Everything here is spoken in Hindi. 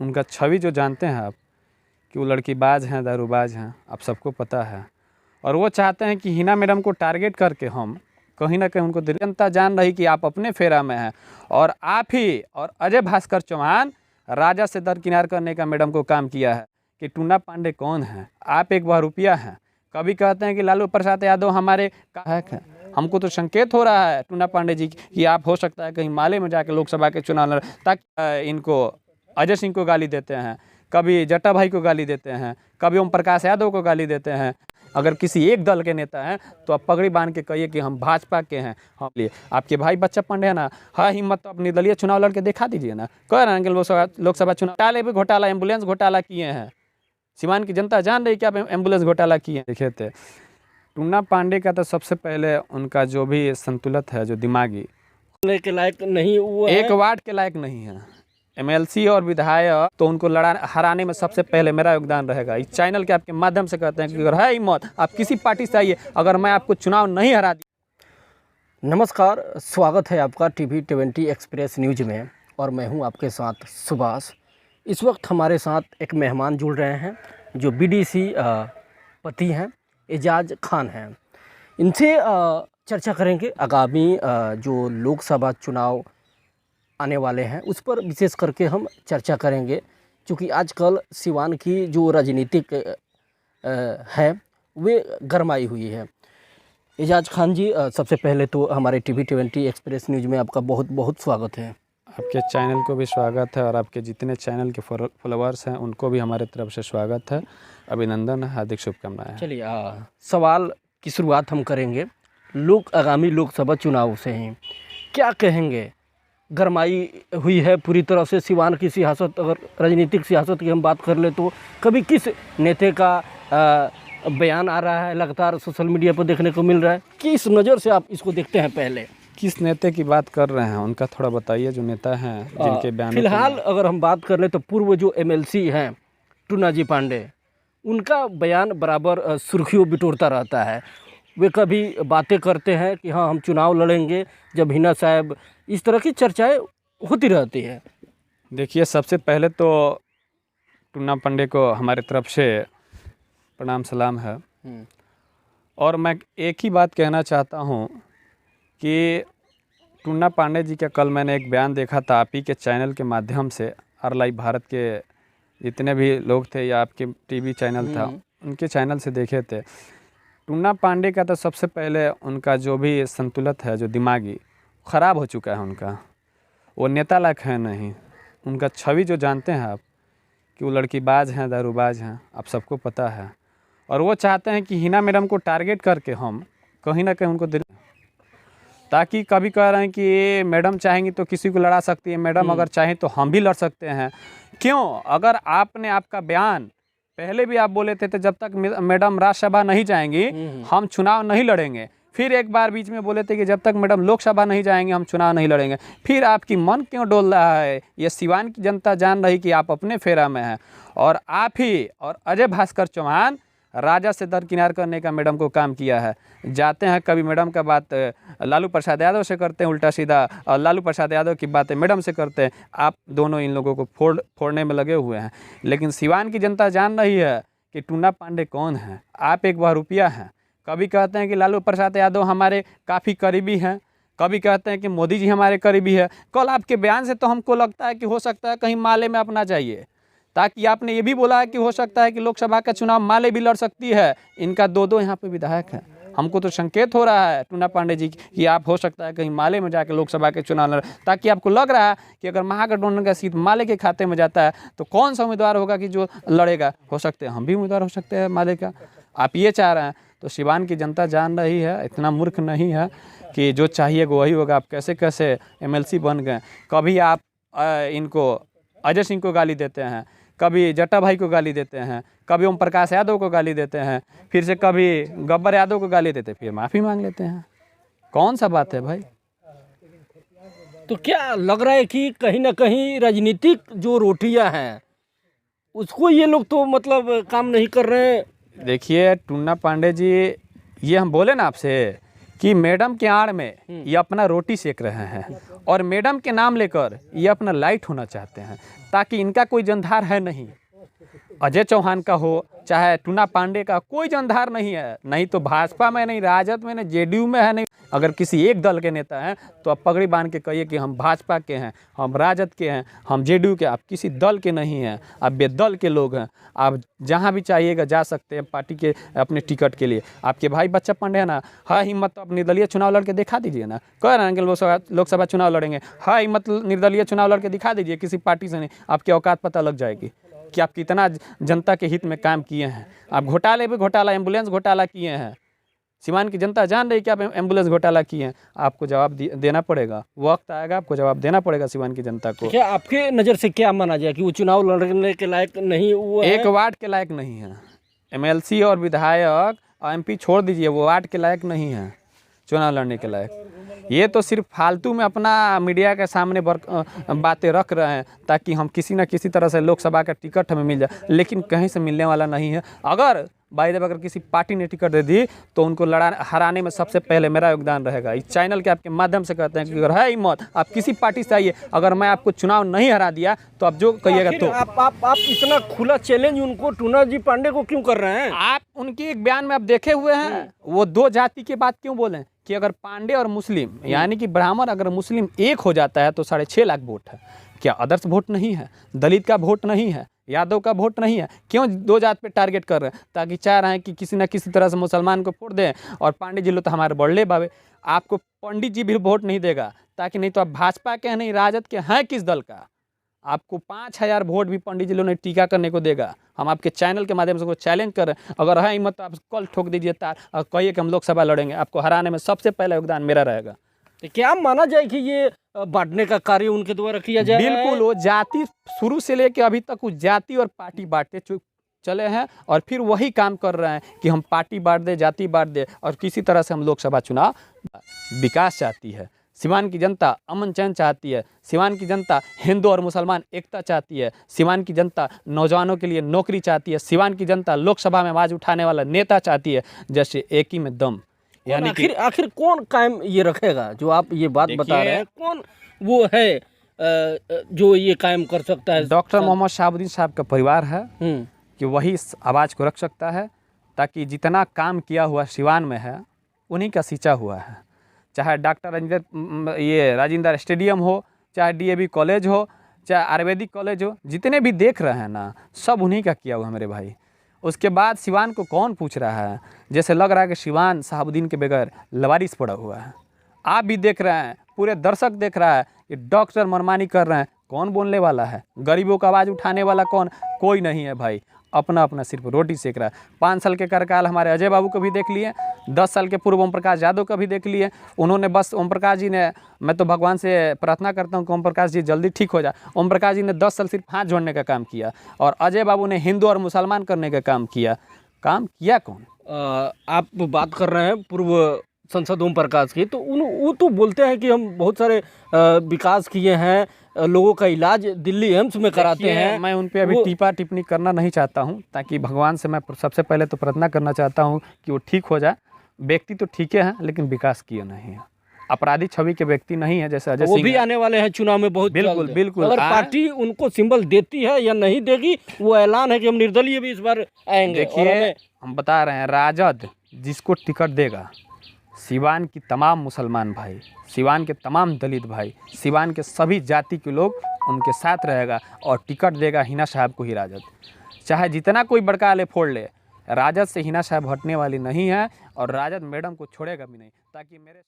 उनका छवि जो जानते हैं आप कि वो लड़की बाज हैं, दारूबाज हैं, आप सबको पता है। और वो चाहते हैं कि हिना मैडम को टारगेट करके हम कहीं ना कहीं उनको जनता जान रही कि आप अपने फेरा में हैं और आप ही और अजय भास्कर चौहान राजा से दरकिनार करने का मैडम को काम किया है कि टूना पांडे कौन है, आप एक बहरूपिया हैं। कभी कहते हैं कि लालू प्रसाद यादव हमारे हैक हैं। हमको तो संकेत हो रहा है टूना पांडे जी कि आप हो सकता है कहीं माले में जाके लोकसभा के चुनाव लड़, ताकि इनको अजय सिंह को गाली देते हैं, कभी जट्टा भाई को गाली देते हैं, कभी ओम प्रकाश यादव को गाली देते हैं। अगर किसी एक दल के नेता हैं तो आप पगड़ी बांध के कहिए कि हम भाजपा के हैं। हम लिए आपके भाई बच्चा पांडे है ना, हाँ हिम्मत तो अपनी दलीय चुनाव लड़ के दिखा दीजिए ना। कह रहे हैं कि लोकसभा चुनाव घोटाले भी घोटाला, एम्बुलेंस घोटाला किए हैं। सिवान की जनता जान रही कि आप एम्बुलेंस घोटाला किए हैं। देखे थे टूना पांडे का तो सबसे पहले उनका जो भी संतुलित है, जो दिमागी के लायक नहीं, वो एक वार्ड के लायक नहीं है। एमएलसी और विधायक तो उनको हराने में सबसे पहले मेरा योगदान रहेगा। इस चैनल के आपके माध्यम से कहते हैं कि अगर है हिम्मत आप किसी पार्टी से आइए, अगर मैं आपको चुनाव नहीं हरा दी। नमस्कार, स्वागत है आपका TV20 एक्सप्रेस न्यूज़ में और मैं हूं आपके साथ सुभाष। इस वक्त हमारे साथ एक मेहमान जुड़ रहे हैं जो BDC पति हैं, एजाज खान हैं। इनसे चर्चा करेंगे आगामी जो लोकसभा चुनाव आने वाले हैं उस पर विशेष करके हम चर्चा करेंगे, क्योंकि आजकल सिवान की जो राजनीतिक है वे गरमाई हुई है। एजाज खान जी, सबसे पहले तो हमारे TV20 एक्सप्रेस न्यूज़ में आपका बहुत बहुत स्वागत है। आपके चैनल को भी स्वागत है और आपके जितने चैनल के फॉलोअर्स हैं उनको भी हमारे तरफ से स्वागत है, अभिनंदन है, हार्दिक शुभकामनाएं। चलिए, सवाल की शुरुआत हम करेंगे आगामी लोकसभा चुनाव से ही। क्या कहेंगे, गरमाई हुई है पूरी तरह से सिवान की सियासत। अगर राजनीतिक सियासत की हम बात कर ले तो कभी किस नेता का बयान आ रहा है लगातार सोशल मीडिया पर देखने को मिल रहा है, किस नज़र से आप इसको देखते हैं? पहले किस नेता की बात कर रहे हैं उनका थोड़ा बताइए, जो नेता हैं जिनके बयान। फिलहाल अगर हम बात कर ले तो पूर्व जो MLC हैं टूना जी पांडे, उनका बयान बराबर सुर्खियों बिटोरता रहता है। वे कभी बातें करते हैं कि हाँ हम चुनाव लड़ेंगे, जब हिना साहब, इस तरह की चर्चाएं होती रहती है। देखिए, सबसे पहले तो टूना पांडे को हमारे तरफ से प्रणाम सलाम है। और मैं एक ही बात कहना चाहता हूँ कि टूना पांडे जी का कल मैंने एक बयान देखा था आप ही के चैनल के माध्यम से। आर लाइव भारत के जितने भी लोग थे या आपके TV चैनल था उनके चैनल से देखे थे। टूना पांडे का तो सबसे पहले उनका जो भी संतुलित है, जो दिमागी ख़राब हो चुका है उनका, वो नेता लायक है नहीं। उनका छवि जो जानते हैं आप कि वो लड़की बाज हैं, दारूबाज हैं, आप सबको पता है। और वो चाहते हैं कि हिना मैडम को टारगेट करके हम कहीं ना कहीं उनको ताकि कभी कह रहे हैं कि मैडम चाहेंगी तो किसी को लड़ा सकती है, मैडम अगर चाहें तो हम भी लड़ सकते हैं। क्यों? अगर आपने आपका बयान पहले भी आप बोले थे तो जब तक मैडम राज्यसभा नहीं जाएंगी हम चुनाव नहीं लड़ेंगे। फिर एक बार बीच में बोले थे कि जब तक मैडम लोकसभा नहीं जाएंगे हम चुनाव नहीं लड़ेंगे। फिर आपकी मन क्यों डोल रहा है? ये सिवान की जनता जान रही कि आप अपने फेरा में हैं और आप ही और अजय भास्कर चौहान राजा से दरकिनार करने का मैडम को काम किया है। जाते हैं कभी मैडम का बात लालू प्रसाद यादव से करते हैं उल्टा सीधा, और लालू प्रसाद यादव की बातें मैडम से करते हैं। आप दोनों इन लोगों को फोड़ने में लगे हुए हैं। लेकिन सिवान की जनता जान रही है कि टूना पांडे कौन है, आप एक बहरूपिया हैं। कभी कहते हैं कि लालू प्रसाद यादव हमारे काफ़ी करीबी हैं, कभी कहते हैं कि मोदी जी हमारे करीबी है। कल आपके बयान से तो हमको लगता है कि हो सकता है कहीं माले में अपना चाहिए, ताकि आपने ये भी बोला है कि हो सकता है कि लोकसभा का चुनाव माले भी लड़ सकती है। इनका दो यहाँ पे विधायक है। हमको तो संकेत हो रहा है टूना पांडे जी कि आप हो सकता है कहीं माले में जाके लोकसभा के चुनाव लड़, ताकि आपको लग रहा है कि अगर महागठबंधन का सीट माले के खाते में जाता है तो कौन सा उम्मीदवार होगा कि जो लड़ेगा। हो सकते हैं हम भी उम्मीदवार हो सकते हैं माले का, आप ये चाह रहे हैं। तो सिवान की जनता जान रही है, इतना मूर्ख नहीं है कि जो चाहिए वही होगा। आप कैसे कैसे MLC बन गए। कभी आप इनको अजय सिंह को गाली देते हैं, कभी जट्टा भाई को गाली देते हैं, कभी ओम प्रकाश यादव को गाली देते हैं, फिर से कभी गब्बर यादव को गाली देते हैं, फिर माफ़ी मांग लेते हैं। कौन सा बात है भाई? तो क्या लग रहा है कि कहीं ना कहीं राजनीतिक जो रोटियां हैं उसको ये लोग तो मतलब काम नहीं कर रहे हैं? देखिए टूना पांडे जी, ये हम बोले ना आपसे कि मैडम के आड़ में ये अपना रोटी सेक रहे हैं और मैडम के नाम लेकर ये अपना लाइट होना चाहते हैं, ताकि इनका कोई जनधार है नहीं। अजय चौहान का हो चाहे टूना पांडे का, कोई जनधार नहीं है, नहीं तो भाजपा में, नहीं राजद में, नहीं जेडीयू में है, नहीं। अगर किसी एक दल के नेता हैं तो आप पगड़ी बांध के कहिए कि हम भाजपा के हैं, हम राजद के हैं, हम जेडीयू के। आप किसी दल के नहीं हैं, आप बेदल के लोग हैं। आप जहां भी चाहिएगा जा सकते हैं पार्टी के अपने टिकट के लिए। आपके भाई बच्चा पांडे है ना, हाँ हिम्मत तो आप निर्दलीय चुनाव लड़के दिखा दीजिए ना। कह रहे हैं कि लोकसभा चुनाव लड़ेंगे, हाँ हिम्मत निर्दलीय चुनाव लड़के दिखा दीजिए, किसी पार्टी से नहीं, आपकी औकात पता लग जाएगी कि आप कितना जनता के हित में काम किए हैं। आप घोटाले पे घोटाला, एम्बुलेंस घोटाला किए हैं, सीवान की जनता जान रही कि आप एम्बुलेंस घोटाला किए हैं। आपको जवाब देना पड़ेगा, वक्त आएगा आपको जवाब देना पड़ेगा सीवान की जनता को। क्या आपके नज़र से क्या माना जाए कि वो चुनाव लड़ने के लायक नहीं, वो एक वार्ड के लायक नहीं है। एमएलसी और विधायक एमपी छोड़ दीजिए, वो वार्ड के लायक नहीं है चुनाव लड़ने के लायक। ये तो सिर्फ फालतू में अपना मीडिया के सामने बातें रख रहे हैं ताकि हम किसी न किसी तरह से लोकसभा का टिकट हमें मिल जाए, लेकिन कहीं से मिलने वाला नहीं है। अगर बाय द वे अगर किसी पार्टी ने टिकट दे दी तो उनको हराने में सबसे पहले मेरा योगदान रहेगा। इस चैनल के आपके माध्यम से कहते हैं कि अगर है हिम्मत, आप किसी पार्टी से आइए, अगर मैं आपको चुनाव नहीं हरा दिया तो आप जो कहिएगा। तो आप इतना खुला चैलेंज उनको, टूना जी पांडे को क्यों कर रहे हैं? आप उनके एक बयान में आप देखे हुए हैं, वो दो जाति की बात क्यों बोले कि अगर पांडे और मुस्लिम यानी कि ब्राह्मण अगर मुस्लिम एक हो जाता है तो 6.5 लाख वोट है। क्या आदर्श वोट नहीं है? दलित का वोट नहीं है? यादव का वोट नहीं है? क्यों दो जात पे टारगेट कर रहे हैं? ताकि चाह रहे हैं कि किसी न किसी तरह से मुसलमान को वोट दें और पांडे जी लोग तो हमारे बड़ले बाबे। आपको पंडित जी भी वोट नहीं देगा, ताकि नहीं तो आप भाजपा के हैं, नहीं राजद के हैं, किस दल का। आपको 5000 वोट भी पंडित जी लोग ने टीका करने को देगा। हम आपके चैनल के माध्यम से चैलेंज कर रहे हैं, अगर है हिम्मत तो आप कल ठोक दीजिए तार और कहिए कि हम लोकसभा लड़ेंगे। आपको हराने में सबसे पहला योगदान मेरा रहेगा। तो क्या माना जाए कि ये बांटने का कार्य उनके द्वारा किया जाए? बिल्कुल, वो जाति शुरू से लेके अभी तक वो जाति और पार्टी बांटते चले हैं और फिर वही काम कर रहे हैं कि हम पार्टी बांट दे, जाति बांट दे और किसी तरह से हम लोकसभा चुनाव। विकास चाहती है सीवान की जनता, अमन चैन चाहती है सीवान की जनता, हिंदू और मुसलमान एकता चाहती है सीवान की जनता, नौजवानों के लिए नौकरी चाहती है सीवान की जनता, लोकसभा में आवाज़ उठाने वाला नेता चाहती है। जैसे एक ही में दम, यानी आखिर कौन कायम ये रखेगा? जो आप ये बात बता रहे हैं, कौन वो है जो ये कायम कर सकता है? डॉक्टर मोहम्मद शहाबुद्दीन साहब का परिवार है कि वही आवाज़ को रख सकता है, ताकि जितना काम किया हुआ सिवान में है उन्हीं का सींचा हुआ है। चाहे डॉक्टर ये राजेंद्र स्टेडियम हो, चाहे डीएवी कॉलेज हो, चाहे आयुर्वेदिक कॉलेज हो, जितने भी देख रहे हैं ना, सब उन्हीं का किया हुआ मेरे भाई। उसके बाद सिवान को कौन पूछ रहा है? जैसे लग रहा है कि सिवान शहाबुद्दीन के बगैर लवारिस पड़ा हुआ है। आप भी देख रहे हैं, पूरे दर्शक देख रहा है कि डॉक्टर मनमानी कर रहे हैं। कौन बोलने वाला है? गरीबों का आवाज़ उठाने वाला कौन? कोई नहीं है भाई। अपना अपना सिर्फ रोटी सेक रहा है। 5 साल के कार्यकाल हमारे अजय बाबू को भी देख लिए, 10 साल के पूर्व ओम प्रकाश यादव का भी देख लिए। उन्होंने बस ओम प्रकाश जी ने, मैं तो भगवान से प्रार्थना करता हूँ कि ओम प्रकाश जी जल्दी ठीक हो जाए। ओम प्रकाश जी ने 10 साल सिर्फ हाथ जोड़ने का काम किया और अजय बाबू ने हिंदू और मुसलमान करने का काम किया। काम किया कौन? आप बात कर रहे हैं पूर्व सांसद ओम प्रकाश की, तो वो तो बोलते हैं कि हम बहुत सारे विकास किए हैं, लोगों का इलाज दिल्ली एम्स में कराते हैं। मैं उन पे अभी टिप्पा टिप्पणी करना नहीं चाहता हूं, ताकि भगवान से मैं सबसे पहले तो प्रार्थना करना चाहता हूं कि वो ठीक हो जाए। व्यक्ति तो ठीक है, लेकिन विकास किए नहीं है, अपराधी छवि के व्यक्ति नहीं है। जैसे अजय सिंह, वो भी आने वाले हैं चुनाव में बहुत बिल्कुल बिल्कुल। अगर पार्टी उनको सिंबल देती है या नहीं देगी, वो ऐलान है कि हम निर्दलीय भी इस बार आएंगे। देखिए, हम बता रहे हैं, राजद जिसको टिकट देगा, सिवान की तमाम मुसलमान भाई, सिवान के तमाम दलित भाई, सिवान के सभी जाति के लोग उनके साथ रहेगा और टिकट देगा हिना साहब को ही राजद। चाहे जितना कोई बड़का आले फोड़ ले, राजद से हिना साहब हटने वाली नहीं है और राजद मैडम को छोड़ेगा भी नहीं। ताकि मेरे